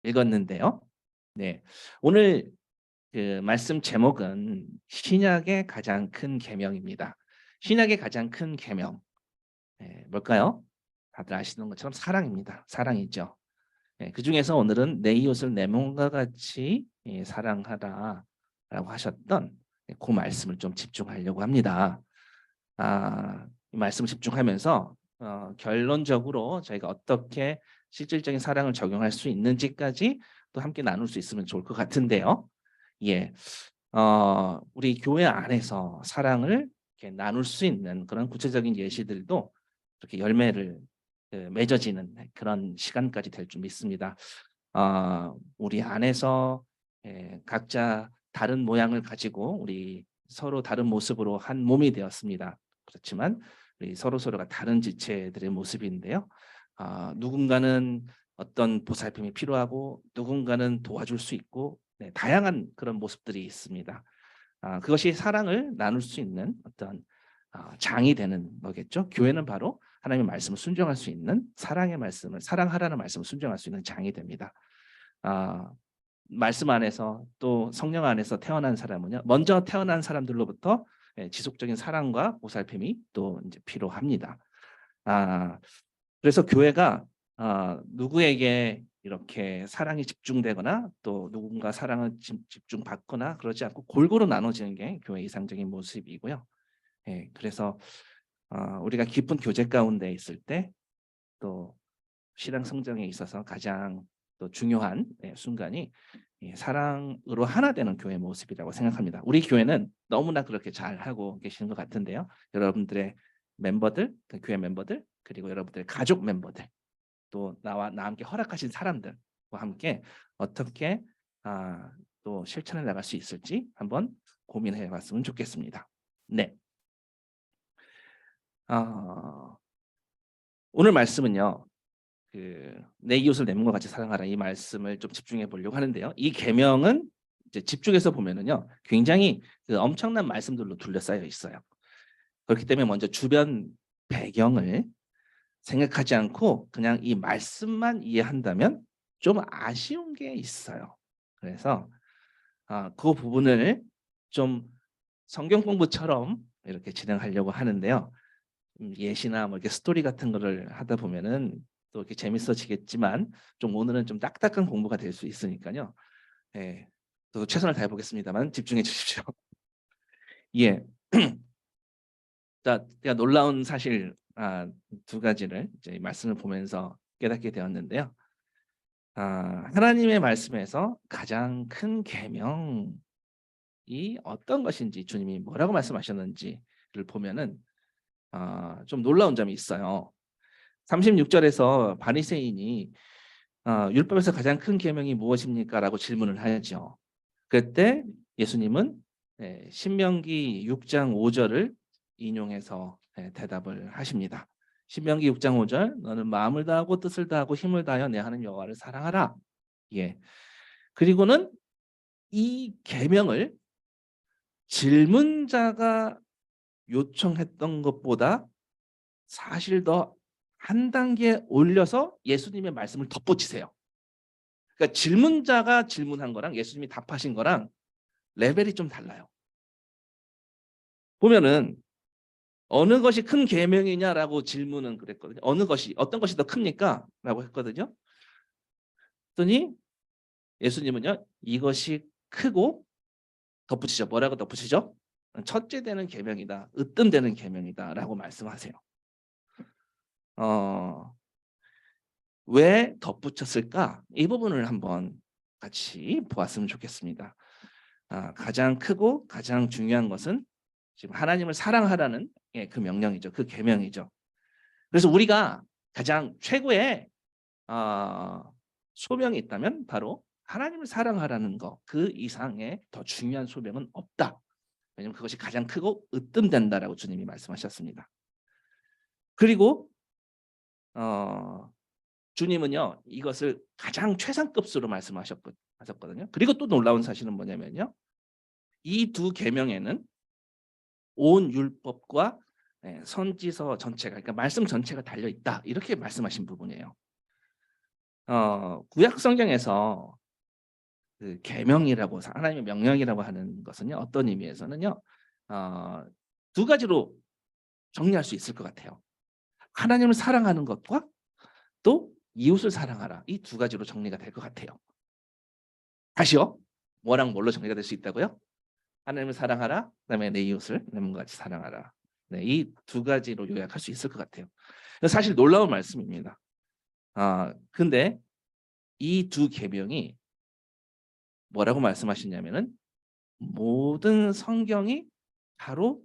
읽었는데요. 네. 오늘 그 말씀 제목은 신약의 가장 큰 계명입니다. 신약의 가장 큰 계명. 뭘까요? 다들 아시는 것처럼 사랑입니다. 사랑이죠. 그중에서 오늘은 내 이웃을 내 몸과 같이 사랑하라라고 하셨던 그 말씀을 좀 집중하려고 합니다. 이 말씀을 집중하면서 결론적으로 저희가 어떻게 실질적인 사랑을 적용할 수 있는지까지 또 함께 나눌 수 있으면 좋을 것 같은데요. 예. 우리 교회 안에서 사랑을 이렇게 나눌 수 있는 그런 구체적인 예시들도 이렇게 열매를 맺어지는 그런 시간까지 될 줄 믿습니다. 우리 안에서 각자 다른 모양을 가지고 우리 서로 다른 모습으로 한 몸이 되었습니다. 그렇지만 우리 서로서로가 다른 지체들의 모습인데요. 누군가는 어떤 보살핌이 필요하고 누군가는 도와줄 수 있고 다양한 그런 모습들이 있습니다. 그것이 사랑을 나눌 수 있는 어떤 장이 되는 거겠죠. 교회는 바로 하나님의 말씀을 순종할 수 있는 사랑의 말씀을 사랑하라는 말씀을 순종할 수 있는 장이 됩니다. 아, 말씀 안에서 또 성령 안에서 태어난 사람은요. 먼저 태어난 사람들로부터 지속적인 사랑과 보살핌이 또 이제 필요합니다. 아, 그래서 교회가 누구에게 이렇게 사랑이 집중되거나 또 누군가 사랑을 집중받거나 그러지 않고 골고루 나눠지는 게 교회 이상적인 모습이고요. 그래서 우리가 깊은 교제 가운데 있을 때 또 신앙 성장에 있어서 가장 또 중요한 순간이 사랑으로 하나 되는 교회 모습이라고 생각합니다. 우리 교회는 너무나 그렇게 잘 하고 계시는 것 같은데요. 여러분들의 멤버들, 그 교회 멤버들, 그리고 여러분들의 가족 멤버들, 또 나 함께 허락하신 사람들과 함께 어떻게 또 실천해 나갈 수 있을지 한번 고민해 봤으면 좋겠습니다. 네. 어, 오늘 말씀은요. 내 이웃을 내 몸과 같이 사랑하라 이 말씀을 좀 집중해 보려고 하는데요. 이 계명은 이제 집중해서 보면은요. 굉장히 그 엄청난 말씀들로 둘러싸여 있어요. 그렇기 때문에 먼저 주변 배경을 생각하지 않고 그냥 이 말씀만 이해한다면 좀 아쉬운 게 있어요. 그래서 그 부분을 좀 성경 공부처럼 이렇게 진행하려고 하는데요. 예시나 뭐 이렇게 스토리 같은 거를 하다 보면은 또 이렇게 재밌어지겠지만 좀 오늘은 좀 딱딱한 공부가 될 수 있으니까요. 예. 저도 최선을 다해 보겠습니다만 집중해 주십시오. 예. 자, 제가 놀라운 사실 두 가지를 이제 말씀을 보면서 깨닫게 되었는데요. 하나님의 말씀에서 가장 큰 계명이 어떤 것인지 주님이 뭐라고 말씀하셨는지를 보면은 좀 놀라운 점이 있어요. 36절에서 바리새인이 율법에서 가장 큰 계명이 무엇입니까?라고 질문을 하죠. 그때 예수님은 신명기 6장 5절을 인용해서 대답을 하십니다. 신명기 6장 5절 너는 마음을 다하고 뜻을 다하고 힘을 다하여 내 하나님 여호와를 사랑하라. 예. 그리고는 이 계명을 질문자가 요청했던 것보다 사실 더 한 단계 올려서 예수님의 말씀을 덧붙이세요. 그러니까 질문자가 질문한 거랑 예수님이 답하신 거랑 레벨이 좀 달라요. 보면은 어느 것이 큰 계명이냐라고 질문은 그랬거든요. 어떤 것이 더 큽니까? 라고 했거든요. 그랬더니 예수님은요. 이것이 크고 덧붙이죠. 뭐라고 덧붙이죠? 첫째 되는 계명이다. 으뜸되는 계명이다라고 말씀하세요. 어, 왜 덧붙였을까? 이 부분을 한번 같이 보았으면 좋겠습니다. 가장 크고 가장 중요한 것은 지금 하나님을 사랑하라는 그 명령이죠. 그 계명이죠. 그래서 우리가 가장 최고의 소명이 있다면 바로 하나님을 사랑하라는 거. 그 이상의 더 중요한 소명은 없다. 왜냐하면 그것이 가장 크고 으뜸된다라고 주님이 말씀하셨습니다. 그리고 주님은요. 이것을 가장 최상급수로 말씀하셨거든요. 그리고 또 놀라운 사실은 뭐냐면요. 이 두 계명에는 온 율법과 선지서 전체가 그러니까 말씀 전체가 달려 있다. 이렇게 말씀하신 부분이에요. 구약 성경에서 그 계명이라고 하나님의 명령이라고 하는 것은요. 어떤 의미에서는요. 어, 두 가지로 정리할 수 있을 것 같아요. 하나님을 사랑하는 것과 또 이웃을 사랑하라. 이 두 가지로 정리가 될 것 같아요. 다시요. 뭐랑 뭘로 정리가 될 수 있다고요? 하나님을 사랑하라. 그다음에 내 이웃을 내 몸과 같이 사랑하라. 네, 이 두 가지로 요약할 수 있을 것 같아요. 사실 놀라운 말씀입니다. 근데 이 두 계명이 뭐라고 말씀하시냐면은 모든 성경이 바로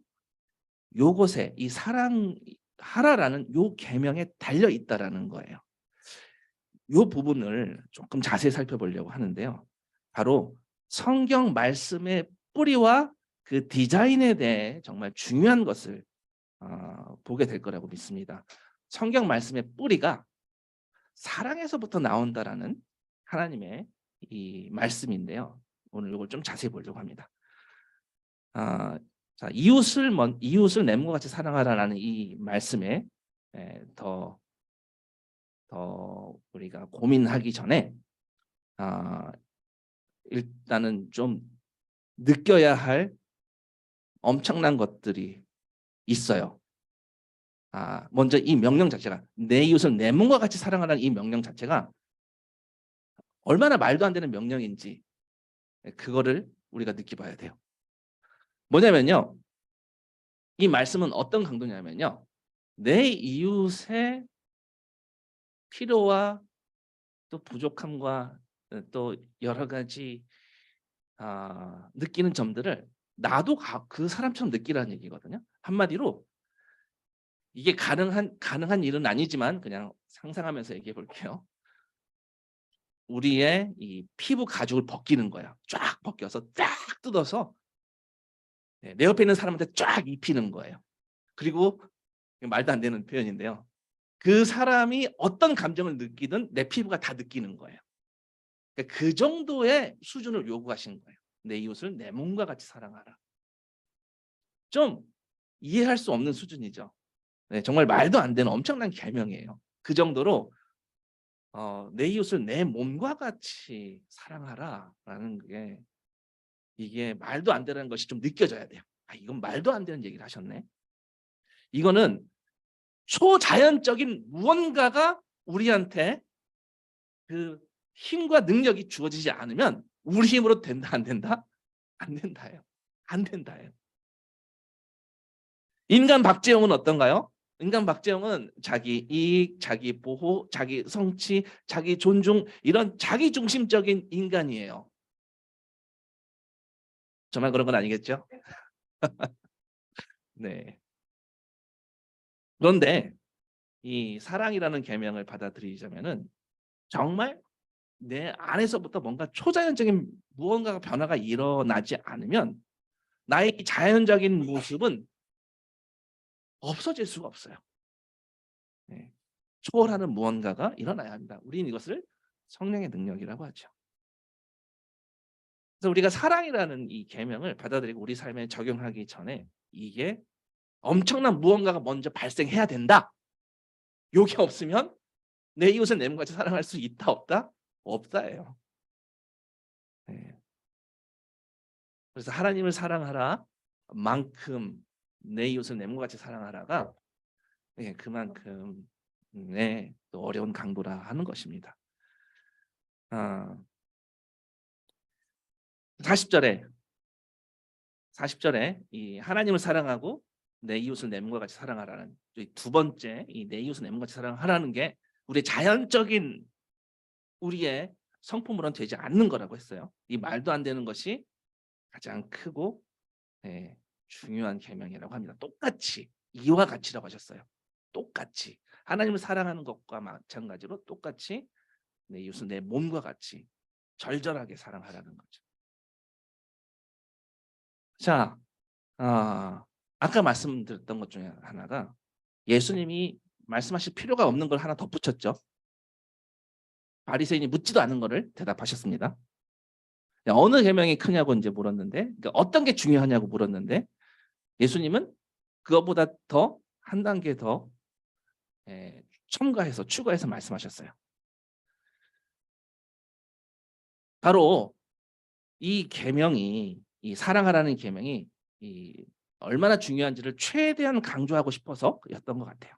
요것에 이 사랑하라라는 요 계명에 달려 있다라는 거예요. 요 부분을 조금 자세히 살펴보려고 하는데요. 바로 성경 말씀의 뿌리와 그 디자인에 대해 정말 중요한 것을 보게 될 거라고 믿습니다. 성경 말씀의 뿌리가 사랑에서부터 나온다라는 하나님의 이 말씀인데요. 오늘 이걸 좀 자세히 보려고 합니다. 자, 이웃을 내 몸과 같이 사랑하라라는 이 말씀에 더 우리가 고민하기 전에 일단은 좀 느껴야 할 엄청난 것들이 있어요. 먼저 이 명령 자체가 내 이웃을 내 몸과 같이 사랑하라는 이 명령 자체가 얼마나 말도 안 되는 명령인지 그거를 우리가 느껴봐야 돼요. 뭐냐면요. 이 말씀은 어떤 강도냐면요. 내 이웃의 필요와 또 부족함과 또 여러 가지 느끼는 점들을 나도 그 사람처럼 느끼라는 얘기거든요. 한마디로 이게 가능한 일은 아니지만 그냥 상상하면서 얘기해 볼게요. 우리의 이 피부 가죽을 벗기는 거야. 쫙 벗겨서 쫙 뜯어서 내 옆에 있는 사람한테 쫙 입히는 거예요. 그리고 말도 안 되는 표현인데요. 그 사람이 어떤 감정을 느끼든 내 피부가 다 느끼는 거예요. 그러니까 그 정도의 수준을 요구하시는 거예요. 내 이웃을 내 몸과 같이 사랑하라. 좀 이해할 수 없는 수준이죠. 네, 정말 말도 안 되는 엄청난 계명이에요. 그 정도로 내 이웃을 내 몸과 같이 사랑하라라는 게 이게 말도 안 되는 것이 좀 느껴져야 돼요. 이건 말도 안 되는 얘기를 하셨네. 이거는 초자연적인 무언가가 우리한테 그 힘과 능력이 주어지지 않으면 우리 힘으로 된다 안 된다? 안 된다예요. 안 된다예요. 인간 박재홍은 어떤가요? 인간 박재홍은 자기 이익, 자기 보호, 자기 성취, 자기 존중 이런 자기 중심적인 인간이에요. 정말 그런 건 아니겠죠? 네. 그런데 이 사랑이라는 계명을 받아들이자면은 정말 내 안에서부터 뭔가 초자연적인 무언가가 변화가 일어나지 않으면 나의 이 자연적인 모습은 없어질 수가 없어요. 네. 초월하는 무언가가 일어나야 합니다. 우리는 이것을 성령의 능력이라고 하죠. 그래서 우리가 사랑이라는 이 계명을 받아들이고 우리 삶에 적용하기 전에 이게 엄청난 무언가가 먼저 발생해야 된다. 요게 없으면 내 이웃을 내 몸같이 사랑할 수 있다 없다? 없다예요. 네. 그래서 하나님을 사랑하라 만큼 내 이웃을 내 몸같이 사랑하라가 그만큼 또 어려운 강도라 하는 것입니다. 40절에 이 하나님을 사랑하고 내 이웃을 내 몸과 같이 사랑하라는 두 번째 이 내 이웃을 내 몸과 같이 사랑하라는 게 우리의 자연적인 우리의 성품으로는 되지 않는 거라고 했어요. 이 말도 안 되는 것이 가장 크고 중요한 계명이라고 합니다. 똑같이 이와 같이라고 하셨어요. 똑같이 하나님을 사랑하는 것과 마찬가지로 똑같이 내 이웃을 내 몸과 같이 절절하게 사랑하라는 거죠. 자, 아까 말씀드렸던 것 중에 하나가 예수님이 말씀하실 필요가 없는 걸 하나 덧붙였죠. 바리새인이 묻지도 않은 거를 대답하셨습니다. 어느 계명이 크냐고 이제 물었는데, 그러니까 어떤 게 중요하냐고 물었는데, 예수님은 그것보다 더 한 단계 더 첨가해서 추가해서 말씀하셨어요. 바로 이 계명이, 이 사랑하라는 계명이 이 얼마나 중요한지를 최대한 강조하고 싶어서였던 것 같아요.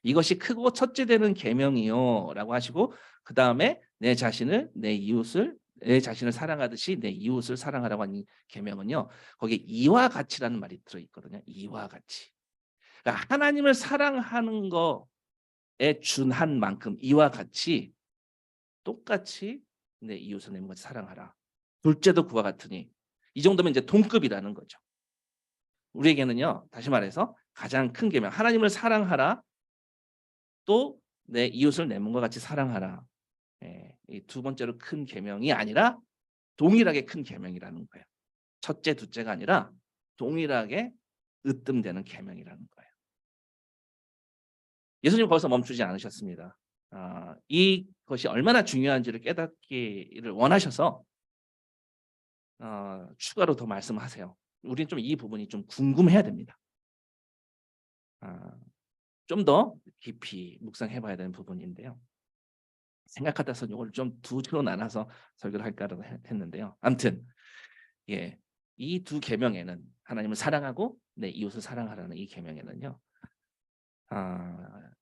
이것이 크고 첫째 되는 계명이요라고 하시고, 그 다음에 내 자신을, 내 이웃을, 내 자신을 사랑하듯이 내 이웃을 사랑하라고 하는 계명은요, 거기에 이와 같이라는 말이 들어 있거든요. 이와 같이. 그러니까 하나님을 사랑하는 거에 준한 만큼 이와 같이 똑같이 내 이웃을 내 몸같이 사랑하라. 둘째도 그와 같으니. 이 정도면 이제 동급이라는 거죠. 우리에게는요, 다시 말해서 가장 큰 계명, 하나님을 사랑하라, 또 내 이웃을 내 몸과 같이 사랑하라. 예, 이 두 번째로 큰 계명이 아니라 동일하게 큰 계명이라는 거예요. 첫째, 둘째가 아니라 동일하게 으뜸되는 계명이라는 거예요. 예수님 거기서 멈추지 않으셨습니다. 이것이 얼마나 중요한지를 깨닫기를 원하셔서 추가로 더 말씀하세요. 우리는 좀 이 부분이 좀 궁금해야 됩니다. 좀 더 깊이 묵상해봐야 되는 부분인데요. 생각하다서 이걸 좀 두 주로 나눠서 설교를 할까라고 했는데요. 아무튼 예, 이 두 계명에는 하나님을 사랑하고 내 이웃을 사랑하라는 이 계명에는요,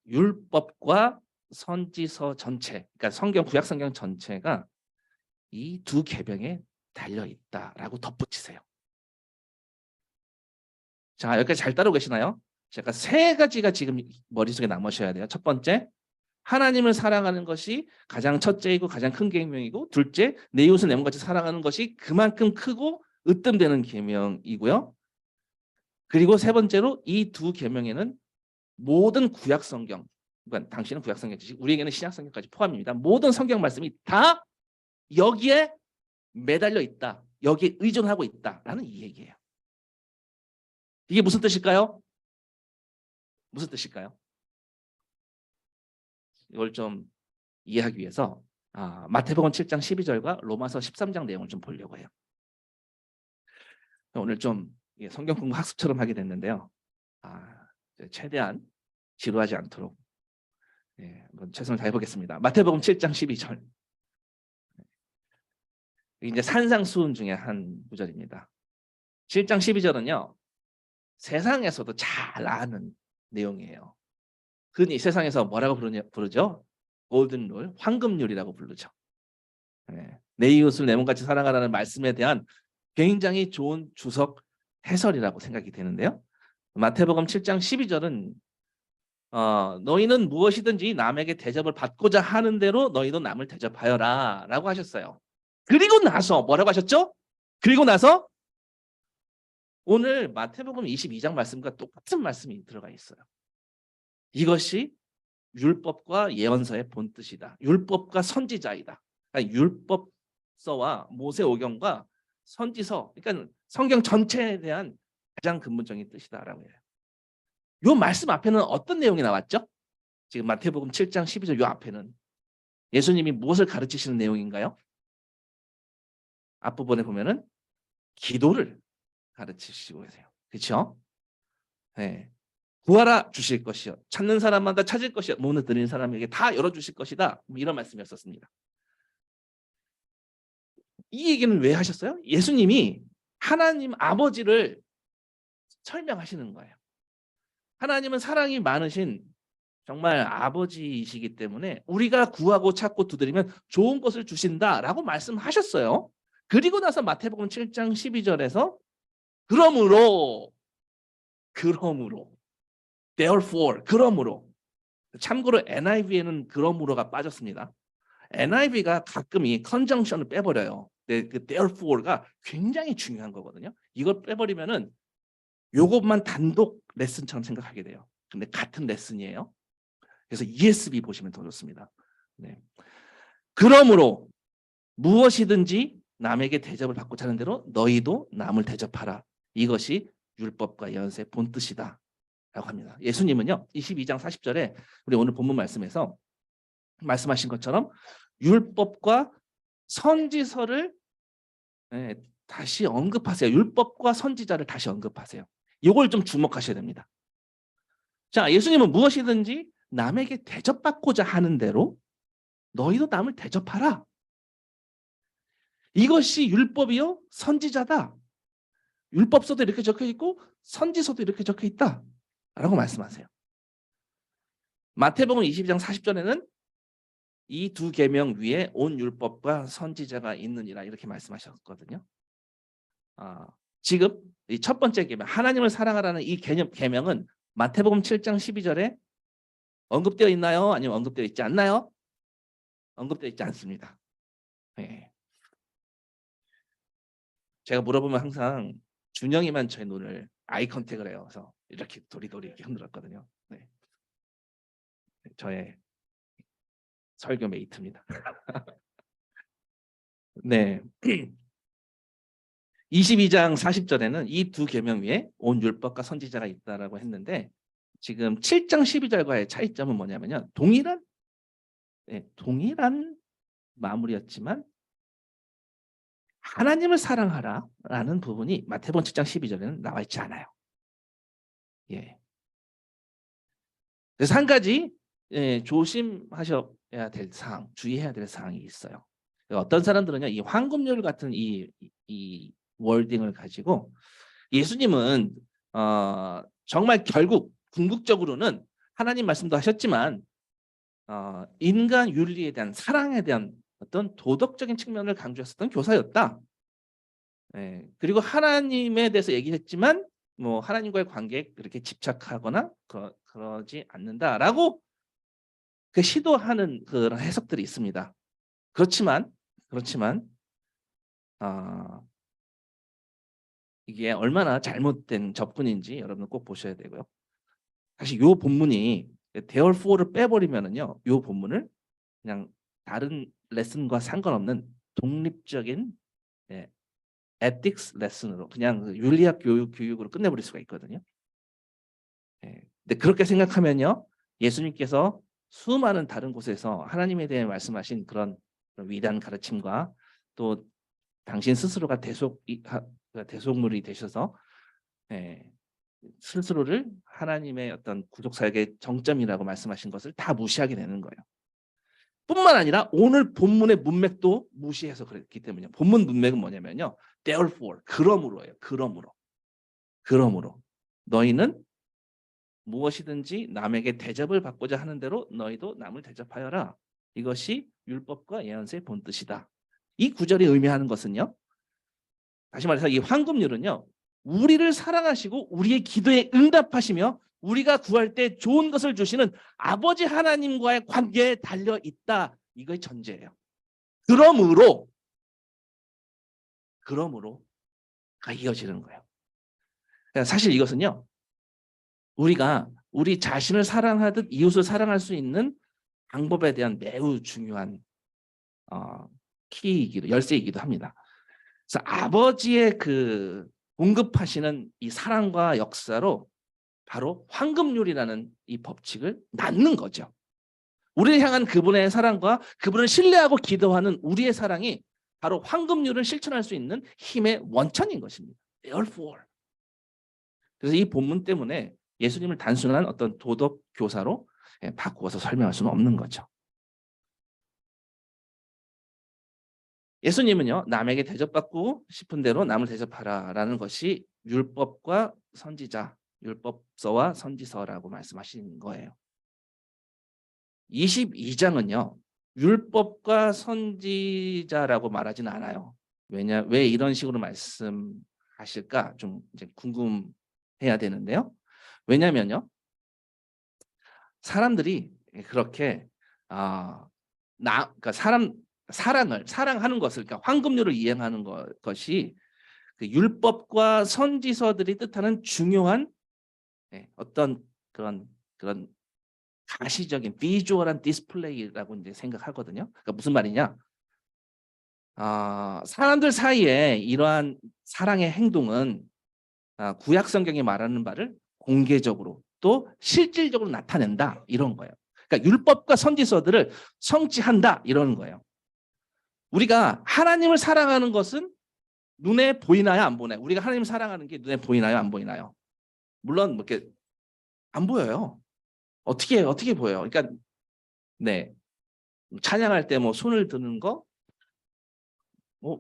율법과 선지서 전체, 그러니까 성경, 구약 성경 전체가 이 두 계명에 달려 있다라고 덧붙이세요. 자, 여기까지 잘 따르고 계시나요? 제가 세 가지가 지금 머릿속에 남으셔야 돼요. 첫 번째, 하나님을 사랑하는 것이 가장 첫째이고 가장 큰 계명이고, 둘째, 내 이웃을 내 몸같이 사랑하는 것이 그만큼 크고 으뜸되는 계명이고요. 그리고 세 번째로 이 두 계명에는 모든 구약 성경, 그러니까 당신은 구약 성경 지식, 우리에게는 신약 성경까지 포함입니다. 모든 성경 말씀이 다 여기에 매달려 있다, 여기에 의존하고 있다라는 이 얘기예요. 이게 무슨 뜻일까요? 무슨 뜻일까요? 이걸 좀 이해하기 위해서 마태복음 7장 12절과 로마서 13장 내용을 좀 보려고 해요. 오늘 좀 성경 공부 학습처럼 하게 됐는데요. 최대한 지루하지 않도록 한번 최선을 다해보겠습니다. 마태복음 7장 12절. 이제 산상수훈 중에 한 구절입니다. 7장 12절은요, 세상에서도 잘 아는 내용이에요. 흔히 세상에서 뭐라고 부르죠? 골든룰, 황금률이라고 부르죠. 내 이웃을 내 몸같이 사랑하라는 말씀에 대한 굉장히 좋은 주석 해설이라고 생각이 되는데요. 마태복음 7장 12절은 너희는 무엇이든지 남에게 대접을 받고자 하는 대로 너희도 남을 대접하여라 라고 하셨어요. 그리고 나서 뭐라고 하셨죠? 그리고 나서 오늘 마태복음 22장 말씀과 똑같은 말씀이 들어가 있어요. 이것이 율법과 예언서의 본뜻이다. 율법과 선지자이다. 그러니까 율법서와 모세오경과 선지서, 그러니까 성경 전체에 대한 가장 근본적인 뜻이다라고 해요. 이 말씀 앞에는 어떤 내용이 나왔죠? 지금 마태복음 7장 12절 이 앞에는 예수님이 무엇을 가르치시는 내용인가요? 앞부분에 보면은 기도를 가르치시고 계세요. 그렇죠? 네. 구하라 주실 것이요, 찾는 사람마다 찾을 것이요, 문을 들린 사람에게 다 열어주실 것이다. 이런 말씀이었습니다. 이 얘기는 왜 하셨어요? 예수님이 하나님 아버지를 설명하시는 거예요. 하나님은 사랑이 많으신 정말 아버지이시기 때문에 우리가 구하고 찾고 두드리면 좋은 것을 주신다라고 말씀하셨어요. 그리고 나서 마태복음 7장 12절에서 그러므로 therefore, 그러므로, 참고로 NIV에는 그러므로가 빠졌습니다. NIV가 가끔 이 컨정션을 빼버려요. 그 therefore가 굉장히 중요한 거거든요. 이걸 빼버리면은 요것만 단독 레슨처럼 생각하게 돼요. 근데 같은 레슨이에요. 그래서 ESV 보시면 더 좋습니다. 네. 그러므로 무엇이든지 남에게 대접을 받고자 하는 대로 너희도 남을 대접하라. 이것이 율법과 예언서의 본뜻이다 라고 합니다. 예수님은요, 22장 40절에 우리 오늘 본문 말씀에서 말씀하신 것처럼 율법과 선지서를 다시 언급하세요. 율법과 선지자를 다시 언급하세요. 이걸 좀 주목하셔야 됩니다. 자, 예수님은 무엇이든지 남에게 대접받고자 하는 대로 너희도 남을 대접하라. 이것이 율법이요 선지자다. 율법서도 이렇게 적혀 있고 선지서도 이렇게 적혀 있다 라고 말씀하세요. 마태복음 22장 40절에는 이 두 계명 위에 온 율법과 선지자가 있느니라 이렇게 말씀하셨거든요. 지금 이 첫 번째 계명 하나님을 사랑하라는 이 계명은 마태복음 7장 12절에 언급되어 있나요? 아니면 언급되어 있지 않나요? 언급되어 있지 않습니다. 네. 제가 물어보면 항상 준영이만 제 눈을 아이 컨택을 해요. 그래서 이렇게 도리도리 이렇게 흔들었거든요. 네. 저의 설교 메이트입니다. 네. 22장 40절에는 이 두 계명 위에 온 율법과 선지자가 있다라고 했는데 지금 7장 12절과의 차이점은 뭐냐면요. 동일한 마무리였지만 하나님을 사랑하라라는 부분이 마태복음 7장 12절에는 나와 있지 않아요. 예. 그래서 한 가지 조심하셔야 될 사항, 주의해야 될 사항이 있어요. 어떤 사람들은요, 이 황금률 같은 이 월딩을 가지고 예수님은 정말 결국 궁극적으로는 하나님 말씀도 하셨지만 인간 윤리에 대한 사랑에 대한 어떤 도덕적인 측면을 강조했었던 교사였다. 예, 그리고 하나님에 대해서 얘기했지만 뭐 하나님과의 관계에 그렇게 집착하거나 그러지 않는다라고 그 시도하는 그런 해석들이 있습니다. 그렇지만 이게 얼마나 잘못된 접근인지 여러분 꼭 보셔야 되고요. 사실 요 본문이 therefore 빼버리면은요, 요 본문을 그냥 다른 레슨과 상관없는 독립적인 ethics 레슨으로 그냥 그 윤리학 교육으로 끝내버릴 수가 있거든요. 근데 그렇게 생각하면요, 예수님께서 수많은 다른 곳에서 하나님에 대해 말씀하신 그런 위대한 가르침과 또 당신 스스로가 대속물이 되셔서 스스로를 하나님의 어떤 구속사역의 정점이라고 말씀하신 것을 다 무시하게 되는 거예요. 뿐만 아니라 오늘 본문의 문맥도 무시해서 그랬기 때문이요. 본문 문맥은 뭐냐면요. Therefore, 그러므로예요. 그러므로 너희는 무엇이든지 남에게 대접을 받고자 하는 대로 너희도 남을 대접하여라. 이것이 율법과 예언서의 본뜻이다. 이 구절이 의미하는 것은요. 다시 말해서 이 황금률은요. 우리를 사랑하시고 우리의 기도에 응답하시며 우리가 구할 때 좋은 것을 주시는 아버지 하나님과의 관계에 달려 있다. 이거의 전제예요. 그러므로가 이어지는 거예요. 사실 이것은요. 우리가 우리 자신을 사랑하듯 이웃을 사랑할 수 있는 방법에 대한 매우 중요한 열쇠이기도 합니다. 그래서 아버지의 그 공급하시는 이 사랑과 역사로 바로 황금률이라는 이 법칙을 낳는 거죠. 우리를 향한 그분의 사랑과 그분을 신뢰하고 기도하는 우리의 사랑이 바로 황금률을 실천할 수 있는 힘의 원천인 것입니다. Therefore. 그래서 이 본문 때문에 예수님을 단순한 어떤 도덕 교사로 바꾸어서 설명할 수는 없는 거죠. 예수님은요, 남에게 대접받고 싶은 대로 남을 대접하라라는 것이 율법과 선지자, 율법서와 선지서라고 말씀하신 거예요. 22장은요. 율법과 선지자라고 말하지는 않아요. 왜 이런 식으로 말씀하실까 좀 이제 궁금해야 되는데요. 왜냐면요. 사람들이 그렇게 그러니까 사랑하는 것을 그러니까 황금률을 이행하는 것이 그 율법과 선지서들이 뜻하는 중요한 어떤 그런 가시적인 비주얼한 디스플레이라고 이제 생각하거든요. 그러니까 무슨 말이냐? 사람들 사이에 이러한 사랑의 행동은 구약 성경이 말하는 바를 공개적으로 또 실질적으로 나타낸다 이런 거예요. 그러니까 율법과 선지서들을 성취한다 이러는 거예요. 우리가 하나님을 사랑하는 것은 눈에 보이나요, 안 보나요? 우리가 하나님을 사랑하는 게 눈에 보이나요, 안 보이나요? 물론 이렇게 안 보여요. 어떻게 보여요? 그러니까 찬양할 때 뭐 손을 드는 거,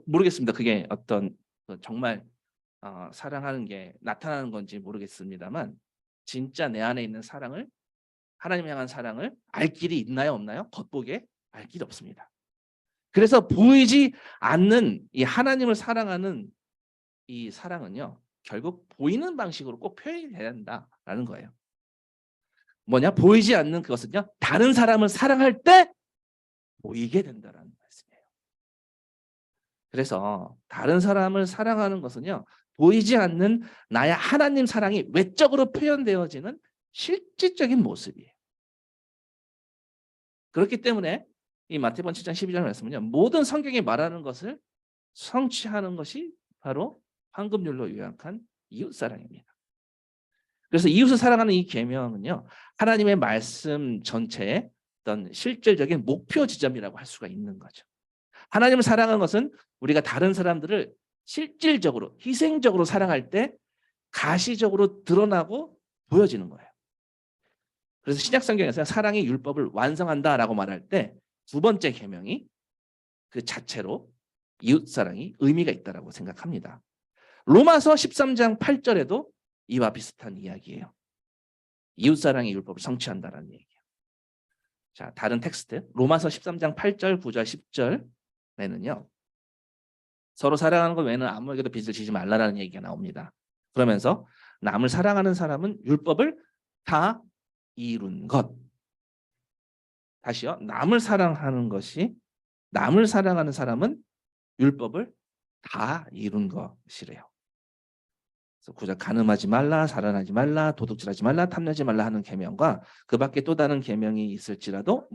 모르겠습니다. 그게 어떤 정말 사랑하는 게 나타나는 건지 모르겠습니다만 진짜 내 안에 있는 사랑을 하나님 향한 사랑을 알 길이 있나요, 없나요? 겉보기에 알 길이 없습니다. 그래서 보이지 않는 이 하나님을 사랑하는 이 사랑은요. 결국 보이는 방식으로 꼭 표현이 돼야 된다라는 거예요. 뭐냐? 보이지 않는 그것은요. 다른 사람을 사랑할 때 보이게 된다라는 말씀이에요. 그래서 다른 사람을 사랑하는 것은요. 보이지 않는 나의 하나님 사랑이 외적으로 표현되어지는 실질적인 모습이에요. 그렇기 때문에 이 마태복음 7장 12절 말씀은요. 모든 성경이 말하는 것을 성취하는 것이 바로 황금률로 요약한 이웃사랑입니다. 그래서 이웃을 사랑하는 이 계명은요. 하나님의 말씀 전체의 어떤 실질적인 목표 지점이라고 할 수가 있는 거죠. 하나님을 사랑하는 것은 우리가 다른 사람들을 실질적으로 희생적으로 사랑할 때 가시적으로 드러나고 보여지는 거예요. 그래서 신약성경에서 사랑의 율법을 완성한다라고 말할 때 두 번째 계명이 그 자체로 이웃사랑이 의미가 있다고 생각합니다. 로마서 13장 8절에도 이와 비슷한 이야기예요. 이웃사랑의 율법을 성취한다라는 얘기예요. 자, 다른 텍스트 로마서 13장 8절, 9절, 10절에는요. 서로 사랑하는 것 외에는 아무에게도 빚을 지지 말라라는 얘기가 나옵니다. 그러면서 남을 사랑하는 사람은 율법을 다 이룬 것. 다시요. 남을 사랑하는 사람은 율법을 다 이룬 것이래요. 그래서 구절 간음하지 말라, 살인하지 말라, 도둑질하지 말라, 탐내지 말라 하는 계명과 그 밖에 또 다른 계명이 있을지라도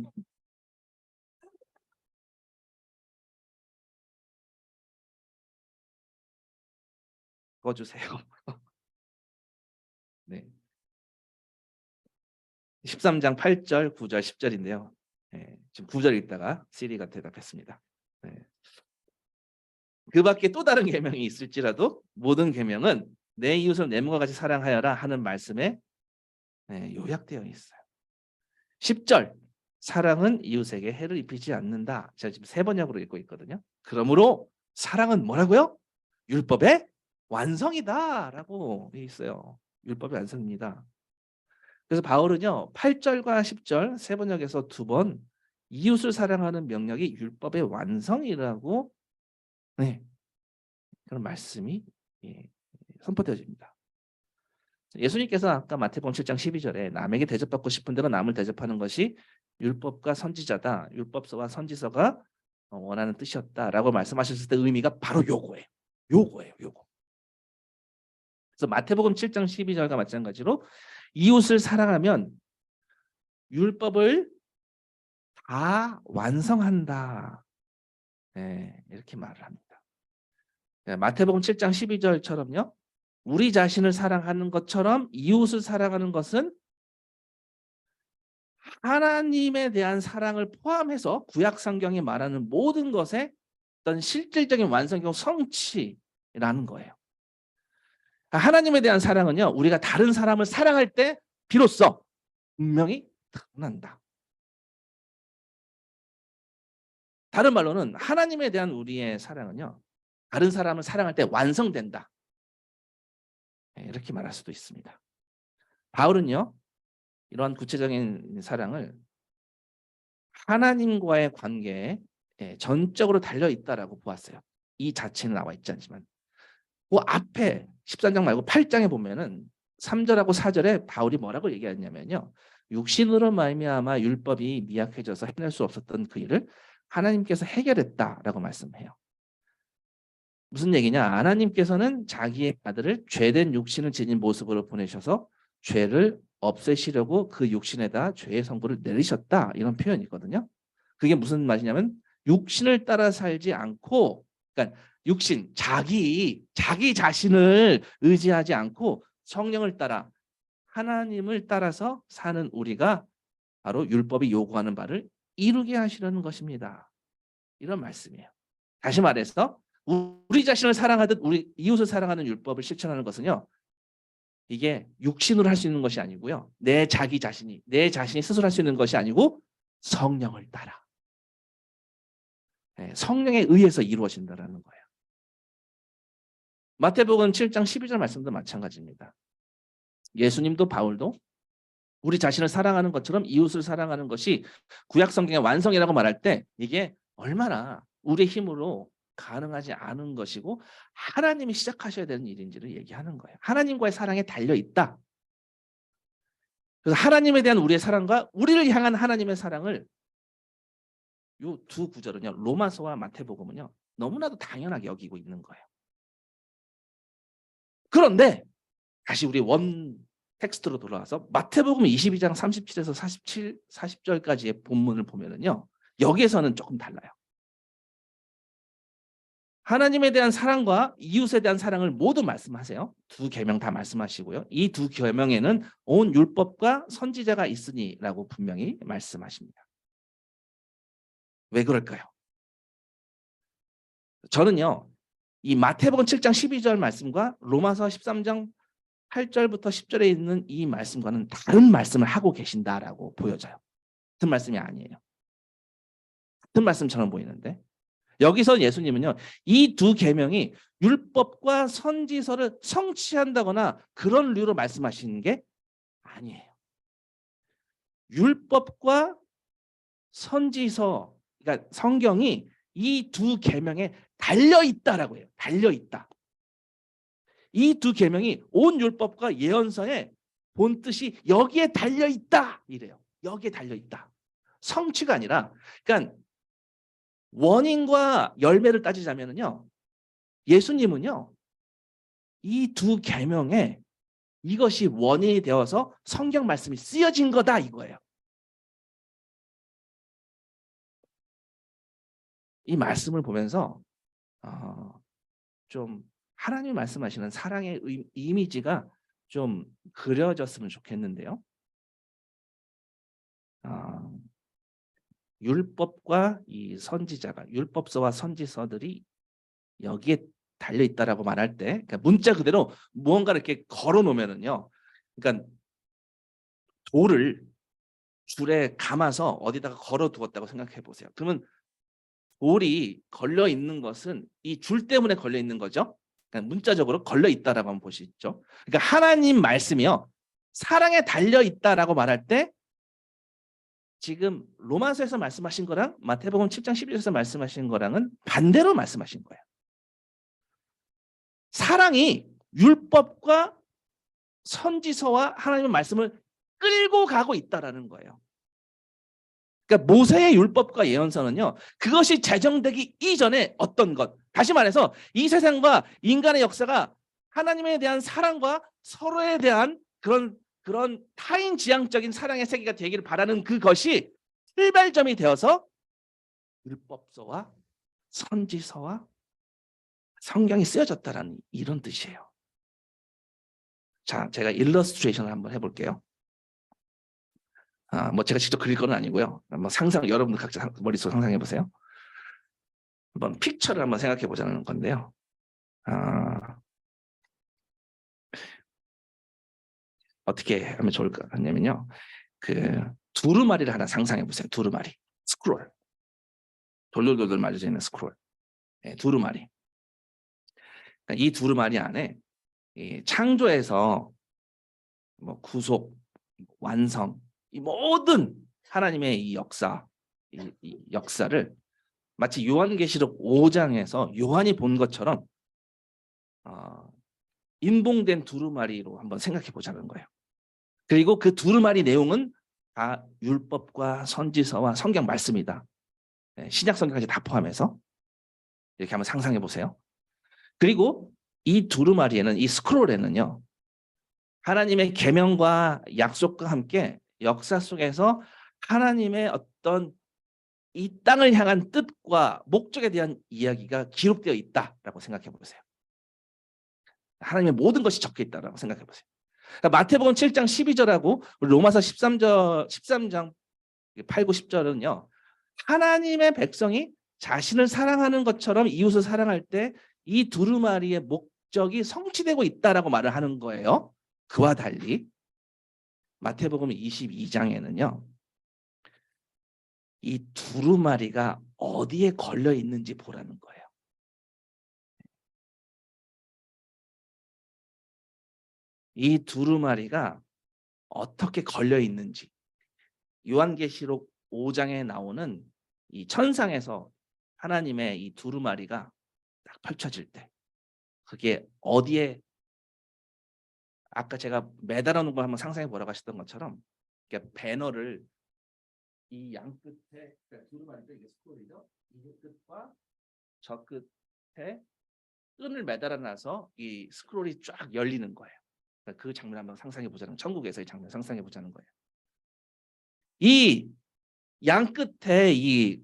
꺼주세요. 네. 13장 8절, 9절, 10절인데요. 네, 지금 9절 읽다가 시리가 대답했습니다. 네. 그 밖에 또 다른 계명이 있을지라도 모든 계명은 내 이웃을 내 몸과 같이 사랑하여라 하는 말씀에 요약되어 있어요. 10절 사랑은 이웃에게 해를 입히지 않는다. 제가 지금 세 번역으로 읽고 있거든요. 그러므로 사랑은 뭐라고요? 율법의 완성이다라고 돼 있어요. 율법의 완성입니다. 그래서 바울은요. 8절과 10절 세 번역에서 두 번 이웃을 사랑하는 명령이 율법의 완성이라고 그런 말씀이 선포되어집니다. 예수님께서 아까 마태복음 7장 12절에 남에게 대접받고 싶은 대로 남을 대접하는 것이 율법과 선지자다. 율법서와 선지서가 원하는 뜻이었다라고 말씀하셨을 때 의미가 바로 요거예요. 요거. 그래서 마태복음 7장 12절과 마찬가지로 이웃을 사랑하면 율법을 다 완성한다. 이렇게 말을 합니다. 마태복음 7장 12절처럼요. 우리 자신을 사랑하는 것처럼 이웃을 사랑하는 것은 하나님에 대한 사랑을 포함해서 구약 성경이 말하는 모든 것의 어떤 실질적인 완성형 성취라는 거예요. 하나님에 대한 사랑은요. 우리가 다른 사람을 사랑할 때 비로소 분명히 드러난다. 다른 말로는 하나님에 대한 우리의 사랑은요. 다른 사람을 사랑할 때 완성된다. 이렇게 말할 수도 있습니다. 바울은요. 이러한 구체적인 사랑을 하나님과의 관계에 전적으로 달려있다라고 보았어요. 이 자체는 나와 있지 않지만 그 앞에 13장 말고 8장에 보면은 3절하고 4절에 바울이 뭐라고 얘기하냐면요. 육신으로 말미암아 율법이 미약해져서 해낼 수 없었던 그 일을 하나님께서 해결했다라고 말씀해요. 무슨 얘기냐? 하나님께서는 자기의 아들을 죄된 육신을 지닌 모습으로 보내셔서 죄를 없애시려고 그 육신에다 죄의 선고를 내리셨다. 이런 표현이거든요. 그게 무슨 말이냐면 육신을 따라 살지 않고 그러니까 육신, 자기 자신을 의지하지 않고 성령을 따라 하나님을 따라서 사는 우리가 바로 율법이 요구하는 바를 이루게 하시려는 것입니다. 이런 말씀이에요. 다시 말해서 우리 자신을 사랑하듯 우리 이웃을 사랑하는 율법을 실천하는 것은요. 이게 육신으로 할 수 있는 것이 아니고요. 내 자신이 스스로 할 수 있는 것이 아니고 성령을 따라. 성령에 의해서 이루어진다라는 거예요. 마태복음 7장 12절 말씀도 마찬가지입니다. 예수님도 바울도 우리 자신을 사랑하는 것처럼 이웃을 사랑하는 것이 구약 성경의 완성이라고 말할 때 이게 얼마나 우리의 힘으로 가능하지 않은 것이고 하나님이 시작하셔야 되는 일인지를 얘기하는 거예요. 하나님과의 사랑에 달려 있다. 그래서 하나님에 대한 우리의 사랑과 우리를 향한 하나님의 사랑을 이 두 구절은요, 로마서와 마태복음은요 너무나도 당연하게 여기고 있는 거예요. 그런데 다시 우리 원 텍스트로 돌아와서 마태복음 22장 37에서 40절까지의 본문을 보면은요, 여기에서는 조금 달라요. 하나님에 대한 사랑과 이웃에 대한 사랑을 모두 말씀하세요. 두 계명 다 말씀하시고요. 이 두 계명에는 온 율법과 선지자가 있으니라고 분명히 말씀하십니다. 왜 그럴까요? 저는요, 이 마태복음 7장 12절 말씀과 로마서 13장 8절부터 10절에 있는 이 말씀과는 다른 말씀을 하고 계신다라고 보여져요. 같은 말씀이 아니에요. 같은 말씀처럼 보이는데 여기서 예수님은요, 이 두 계명이 율법과 선지서를 성취한다거나 그런 류로 말씀하시는 게 아니에요. 율법과 선지서, 그러니까 성경이 이 두 계명에 달려 있다라고 해요. 달려 있다. 이 두 계명이 온 율법과 예언서의 본 뜻이 여기에 달려 있다 이래요. 여기에 달려 있다. 성취가 아니라, 그러니까 원인과 열매를 따지자면은요, 예수님은요 이 두 계명에 이것이 원인이 되어서 성경 말씀이 쓰여진 거다 이거예요. 이 말씀을 보면서 좀 하나님 말씀하시는 사랑의 이미지가 좀 그려졌으면 좋겠는데요. 율법과 이 선지자가, 율법서와 선지서들이 여기에 달려 있다라고 말할 때, 그러니까 문자 그대로 무언가를 이렇게 걸어 놓으면은요, 그러니까 돌을 줄에 감아서 어디다가 걸어 두었다고 생각해 보세요. 그러면 돌이 걸려 있는 것은 이 줄 때문에 걸려 있는 거죠. 그러니까 문자적으로 걸려 있다라고 한번 보시죠. 그러니까 하나님 말씀이요, 사랑에 달려 있다라고 말할 때 지금 로마서에서 말씀하신 거랑 마태복음 7장 11절에서 말씀하신 거랑은 반대로 말씀하신 거예요. 사랑이 율법과 선지서와 하나님의 말씀을 끌고 가고 있다라는 거예요. 그러니까 모세의 율법과 예언서는요, 그것이 제정되기 이전에 어떤 것, 다시 말해서 이 세상과 인간의 역사가 하나님에 대한 사랑과 서로에 대한 그런 타인지향적인 사랑의 세계가 되기를 바라는 그것이 출발점이 되어서 율법서와 선지서와 성경이 쓰여졌다라는 이런 뜻이에요. 자, 제가 일러스트레이션을 한번 해볼게요. 뭐 제가 직접 그릴 건 아니고요. 한번 여러분들 각자 머릿속 상상해 보세요. 한번 픽처를 한번 생각해 보자는 건데요. 어떻게 하면 좋을까 하냐면요, 그 두루마리를 하나 상상해 보세요. 두루마리, 스크롤, 돌돌돌돌 말려져 있는 스크롤, 두루마리. 그러니까 이 두루마리 안에 이 창조에서 뭐 구속, 완성, 이 모든 하나님의 이 역사, 이 역사를 마치 요한계시록 5장에서 요한이 본 것처럼 인봉된 두루마리로 한번 생각해 보자는 거예요. 그리고 그 두루마리 내용은 다 율법과 선지서와 성경 말씀이다. 신약 성경까지 다 포함해서 이렇게 한번 상상해 보세요. 그리고 이 두루마리에는, 이 스크롤에는요, 하나님의 계명과 약속과 함께 역사 속에서 하나님의 어떤 이 땅을 향한 뜻과 목적에 대한 이야기가 기록되어 있다라고 생각해 보세요. 하나님의 모든 것이 적혀 있다라고 생각해 보세요. 그러니까 마태복음 7장 12절하고 로마서 13장 8, 9, 10절은요. 하나님의 백성이 자신을 사랑하는 것처럼 이웃을 사랑할 때 이 두루마리의 목적이 성취되고 있다라고 말을 하는 거예요. 그와 달리 마태복음 22장에는요. 이 두루마리가 어디에 걸려 있는지 보라는 거예요. 이 두루마리가 어떻게 걸려 있는지. 요한계시록 5장에 나오는 이 천상에서 하나님의 이 두루마리가 딱 펼쳐질 때 그게 어디에, 아까 제가 매달아 놓은 걸 한번 상상해 보라고 하셨던 것처럼, 그러니까 배너를 이 양 끝에, 그러니까 두루마리가 이게 스콜이죠. 이 끝과 저 끝에 끈을 매달아 놔서 이 스크롤이 쫙 열리는 거예요. 그러니까 그 장면 한번 상상해 보자는, 천국에서의 장면 상상해 보자는 거예요. 이 양 끝에 이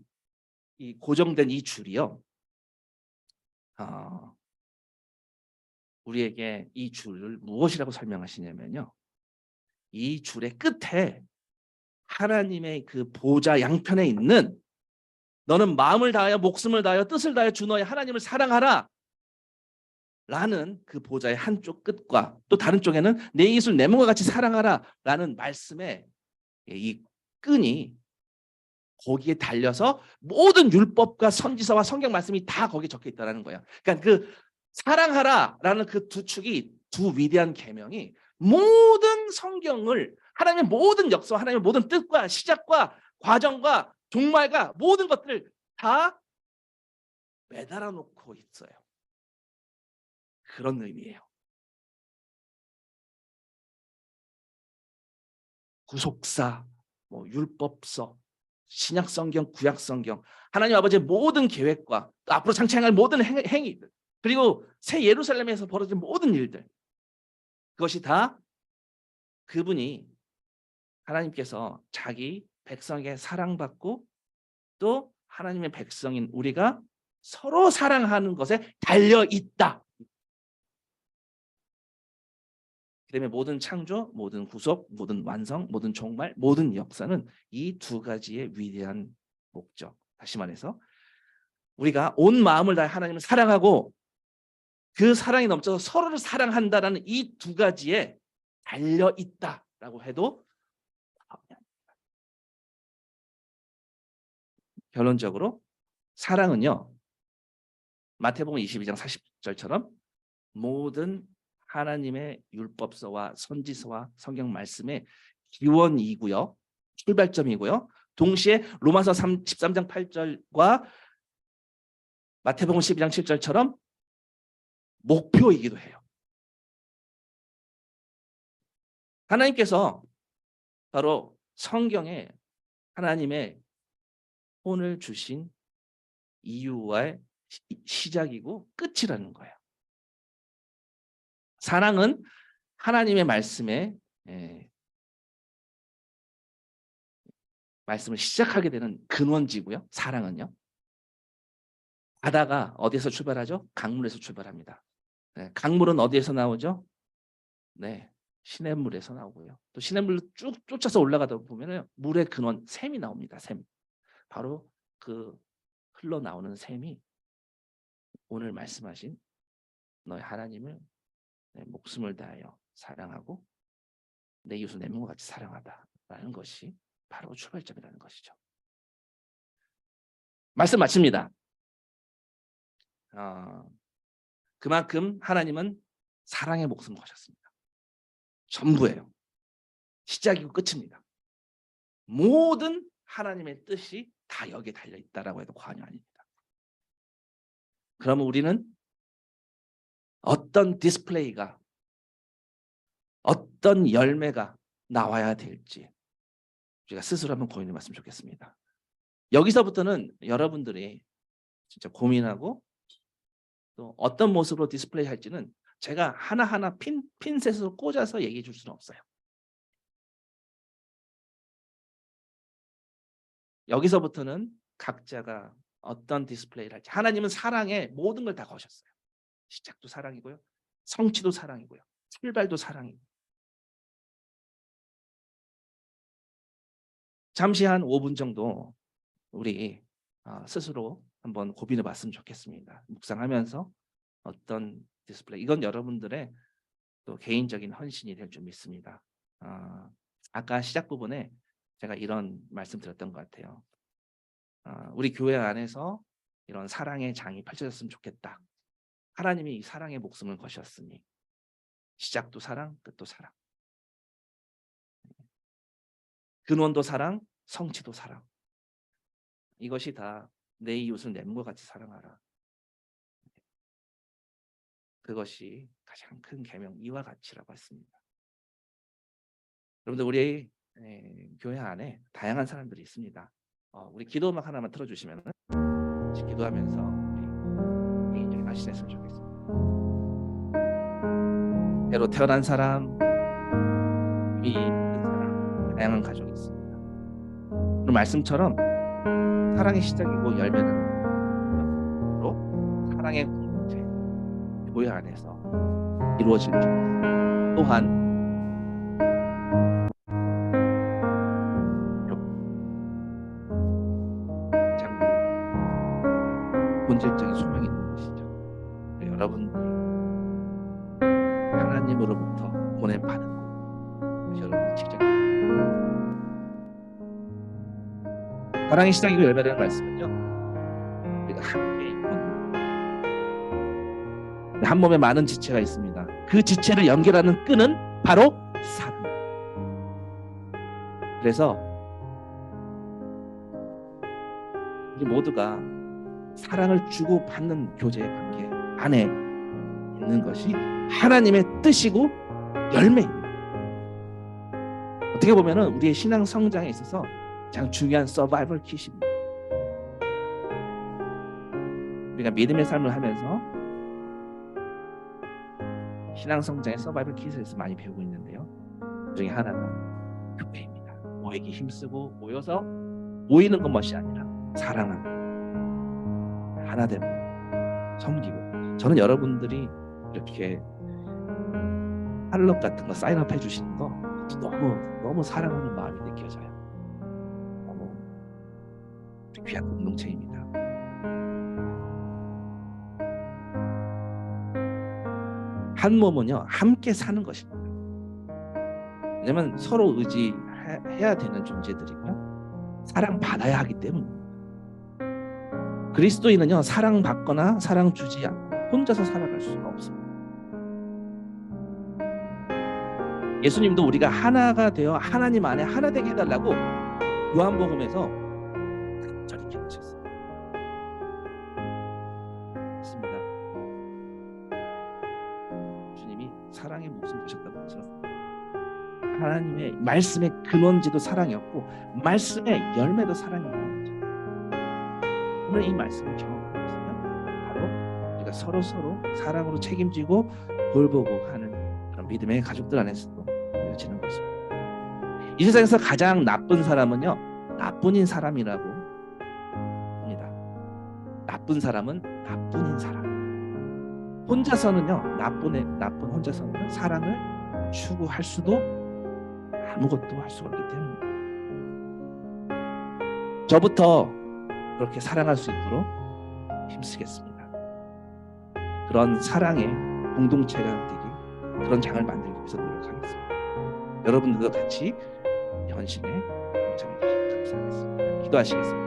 고정된 이 줄이요. 우리에게 이 줄을 무엇이라고 설명하시냐면요. 이 줄의 끝에 하나님의 그 보좌 양편에 있는, 너는 마음을 다하여 목숨을 다하여 뜻을 다하여 주 너의 하나님을 사랑하라 라는 그 보좌의 한쪽 끝과 또 다른 쪽에는 내 이웃을 내 몸과 같이 사랑하라 라는 말씀에 이 끈이 거기에 달려서 모든 율법과 선지서와 성경 말씀이 다 거기에 적혀 있다는 거예요. 그러니까 그 사랑하라라는 그 두 축이, 두 위대한 계명이 모든 성경을, 하나님의 모든 역사, 하나님의 모든 뜻과 시작과 과정과 종말과 모든 것들을 다 매달아 놓고 있어요. 그런 의미예요. 구속사, 뭐 율법서, 신약성경, 구약성경, 하나님 아버지의 모든 계획과 또 앞으로 장차할 모든 행위들, 그리고 새 예루살렘에서 벌어진 모든 일들, 그것이 다 그분이, 하나님께서 자기 백성에게 사랑받고 또 하나님의 백성인 우리가 서로 사랑하는 것에 달려있다. 그다음에 모든 창조, 모든 구속, 모든 완성, 모든 종말, 모든 역사는 이 두 가지의 위대한 목적. 다시 말해서 우리가 온 마음을 다해 하나님을 사랑하고 그 사랑이 넘쳐서 서로를 사랑한다라는 이 두 가지에 달려있다라고 해도, 결론적으로 사랑은요, 마태복음 22장 40절처럼 모든 하나님의 율법서와 선지서와 성경 말씀의 기원이고요, 출발점이고요, 동시에 로마서 13장 8절과 마태복음 12장 7절처럼 목표이기도 해요. 하나님께서 바로 성경에 하나님의 혼을 주신 이유와의 시작이고 끝이라는 거예요. 사랑은 하나님의 말씀에 말씀을 시작하게 되는 근원지고요. 사랑은요. 바다가 어디에서 출발하죠? 강물에서 출발합니다. 네, 강물은 어디에서 나오죠? 네, 시냇물에서 나오고요. 또 시냇물로 쭉 쫓아서 올라가다 보면은 물의 근원 샘이 나옵니다. 샘. 바로 그 흘러나오는 샘이 오늘 말씀하신 너의 하나님을 내 목숨을 다하여 사랑하고 내 이웃을 내 몸과 같이 사랑하다라는 것이 바로 출발점이라는 것이죠. 말씀 마칩니다. 그만큼 하나님은 사랑의 목숨을 거셨습니다. 전부예요. 시작이고 끝입니다. 모든 하나님의 뜻이 다 여기에 달려있다라고 해도 과언이 아닙니다. 그러면 우리는 어떤 디스플레이가, 어떤 열매가 나와야 될지 우리가 스스로 한번 고민해 봤으면 좋겠습니다. 여기서부터는 여러분들이 진짜 고민하고 또 어떤 모습으로 디스플레이 할지는 제가 하나하나 핀셋으로 꽂아서 얘기해 줄 수는 없어요. 여기서부터는 각자가 어떤 디스플레이를 할지, 하나님은 사랑에 모든 걸 다 거셨어요. 시작도 사랑이고요, 성취도 사랑이고요, 출발도 사랑이고. 잠시 한 5분 정도 우리 스스로 한번 고민해 봤으면 좋겠습니다. 묵상하면서 어떤 디스플레이, 이건 여러분들의 또 개인적인 헌신이 될 줄 믿습니다. 아까 시작 부분에 제가 이런 말씀 드렸던 것 같아요. 우리 교회 안에서 이런 사랑의 장이 펼쳐졌으면 좋겠다. 하나님이 이 사랑의 목숨을 거셨으니 시작도 사랑, 끝도 사랑. 근원도 사랑, 성취도 사랑. 이것이 다 내 이웃을 내 몸과 같이 사랑하라. 그것이 가장 큰 계명 이와 같이라고 했습니다. 여러분들 우리 교회 안에 다양한 사람들이 있습니다. 우리 기도 음악 하나만 틀어주시면 같이 기도하면서 우리 개인적인 말씀 했으면 좋겠습니다. 새로 태어난 사람, 이미 있는 사람, 다양한 가족이 있습니다. 오늘 말씀처럼 사랑의 시작이고 열매는 바로 사랑의 공동체, 교회 안에서 이루어질 줄. 또한 본질적인 소명이 있는 것이죠. 여러분들이 하나님으로부터 보냄받은 것, 여러분이 직접 사랑의 시작이고 열매라는 말씀은요, 우리가 함께 있는 한 몸에 많은 지체가 있습니다. 그 지체를 연결하는 끈은 바로 사랑. 그래서 우리 모두가 사랑을 주고받는 교제의 관계 안에 있는 것이 하나님의 뜻이고 열매입니다. 어떻게 보면은 우리의 신앙 성장에 있어서 가장 중요한 서바이벌 킷입니다. 우리가 믿음의 삶을 하면서 신앙 성장의 서바이벌 킷에 대해서 많이 배우고 있는데요. 그 중에 하나가 교회입니다. 모이기 힘쓰고 모여서 모이는 것만이 아니라 사랑하고 하나 되고 섬기고. 저는 여러분들이 이렇게 팔럽 같은 거 사인업 해주시는 거 너무 사랑하는 마음이 느껴져요. 너무 귀한 공동체입니다. 한 몸은요 함께 사는 것입니다. 왜냐면 서로 의지해야 되는 존재들이고요, 사랑받아야 하기 때문입니다. 그리스도인은요 사랑받거나 사랑 주지 않고 혼자서 살아갈 수가 없습니다. 예수님도 우리가 하나가 되어 하나님 안에 하나 되게 해달라고 요한복음에서 저렇게 하셨어요. 맞습니다. 주님이 사랑의 목숨 주셨다고 하셨습니다. 하나님의 말씀의 근원지도 사랑이었고 말씀의 열매도 사랑이었죠. 오늘 이 말씀을 경험하고 있으면 바로 우리가 서로 사랑으로 책임지고 돌보고 하는 그런 믿음의 가족들 안에서도 이루어지는 것입니다. 이 세상에서 가장 나쁜 사람은요 나뿐인 사람이라고 합니다. 나쁜 사람은 나뿐인 사람. 혼자서는요 나쁜 혼자서는 사랑을 추구할 수도 아무것도 할 수가 없기 때문입니다. 저부터 그렇게 사랑할 수 있도록 힘쓰겠습니다. 그런 사랑의 공동체가 되기, 그런 장을 만들기 위해서 노력하겠습니다. 여러분들도 같이 헌신에 동참해 주시면 감사하겠습니다. 기도하시겠습니다.